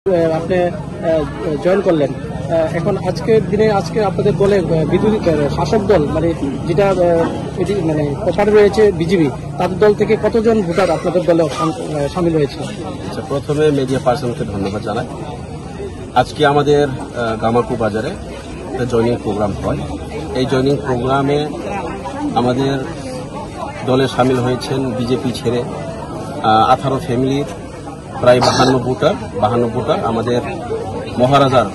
আপনি জয়েন করলেন। এখন আজকের দিনে আপনাদের দলে বিরোধী শাসক দল মানে যেটা মানে প্রচারে রয়েছে বিজেপি, তাদের দল থেকে কতজন ভোটার আপনাদের দলে সামিল হয়েছে? আচ্ছা, প্রথমে মিডিয়া পার্সনকে ধন্যবাদ জানাই। আজকে আমাদের গামাকু বাজারে জয়নিং প্রোগ্রাম হয়। এই জয়নিং প্রোগ্রামে আমাদের দলে সামিল হয়েছেন বিজেপি ছেড়ে 18 ফ্যামিলির প্রায় 52 ভোটার আমাদের মহারাজার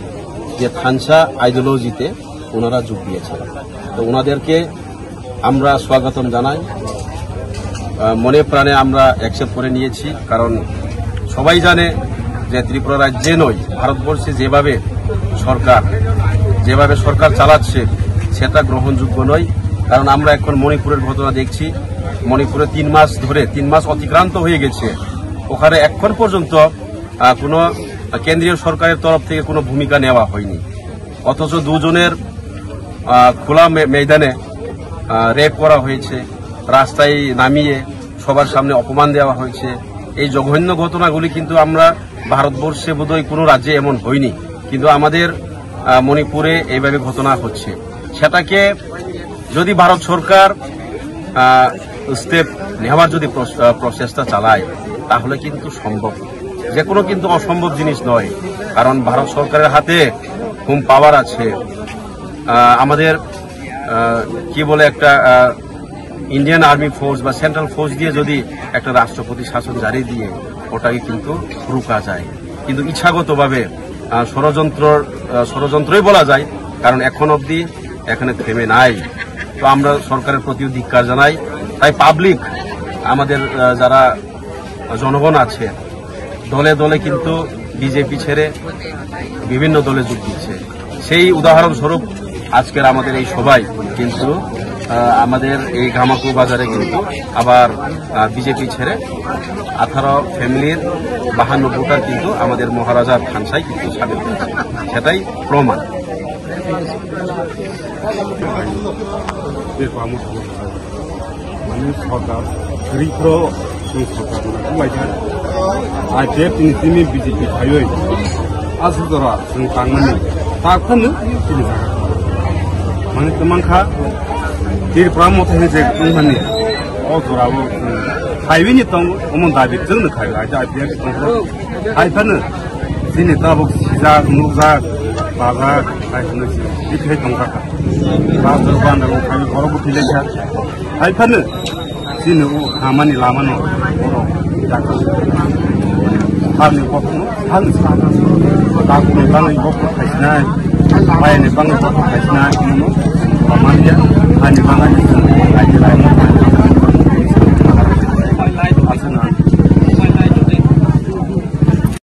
যে থানসা আইডিওলজিতে ওনারা যোগ দিয়েছেন। তো ওনাদেরকে আমরা স্বাগতম জানাই, মনে প্রাণে আমরা অ্যাকসেপ্ট করে নিয়েছি। কারণ সবাই জানে যে ত্রিপুরা রাজ্যে নয়, ভারতবর্ষে যেভাবে সরকার চালাচ্ছে সেটা গ্রহণযোগ্য নয়। কারণ আমরা এখন মণিপুরের ঘটনা দেখছি। মণিপুরে 3 মাস অতিক্রান্ত হয়ে গেছে, ওখানে এখন পর্যন্ত কোনো কেন্দ্রীয় সরকারের তরফ থেকে কোনো ভূমিকা নেওয়া হয়নি। অথচ 2 জনের খোলা ময়দানে রেপ করা হয়েছে, রাস্তায় নামিয়ে সবার সামনে অপমান দেওয়া হয়েছে। এই জঘন্য ঘটনাগুলি কিন্তু আমরা ভারতবর্ষে বোধহয় কোনো রাজ্যে এমন হয়নি, কিন্তু আমাদের মণিপুরে এইভাবে ঘটনা হচ্ছে। সেটাকে যদি ভারত সরকার স্টেপ নেওয়ার যদি প্রচেষ্টা চালায় তাহলে কিন্তু সম্ভব, যে কোনো কিন্তু অসম্ভব জিনিস নয়। কারণ ভারত সরকারের হাতে হোম পাওয়ার আছে। আমাদের কি বলে একটা ইন্ডিয়ান আর্মি ফোর্স বা সেন্ট্রাল ফোর্স দিয়ে যদি একটা রাষ্ট্রপতি শাসন জারি দিয়ে ওটাকে কিন্তু রুকা যায়, কিন্তু ইচ্ছাগতভাবে ষড়যন্ত্রই বলা যায়। কারণ এখন অবধি এখানে থেমে নাই। তো আমরা সরকারের প্রতিও ধিক্কার জানাই। তাই পাবলিক, আমাদের যারা জনগণ আছে, দলে দলে কিন্তু বিজেপি ছেড়ে বিভিন্ন দলে যোগ দিচ্ছে। সেই উদাহরণস্বরূপ আজকের আমাদের এই সবাই কিন্তু আমাদের এই গামাকু বাজারে কিন্তু আবার বিজেপি ছেড়ে 18 ফ্যামিলির 52 ভোটার কিন্তু আমাদের মহারাজার থানসায় কিন্তু সামিল হয়েছে। সেটাই প্রমাণ। বিজেপি थायो आसुदरा जों थांनानै ताखौनो दिनै जागा माने तमांखा दिरफ्रा मथायनो जे माने अजराबो थाइबिनि दं अमन दाबि जोंनो थायो आइदा आइया दं आइफानो दिनै दाबो सिजा नुजा बाजा आइफानो दिखै दंगा बाजार बान्दाव थायो गरबो थिलेखा आइफानो दिनै खामानि लामानो जागा हानि गथनो हानि साना दाखुनि बाङै गथ' थाइसिनाय बायनि बाङै गथ' थाइसिनाय खामानिया हानि बाङै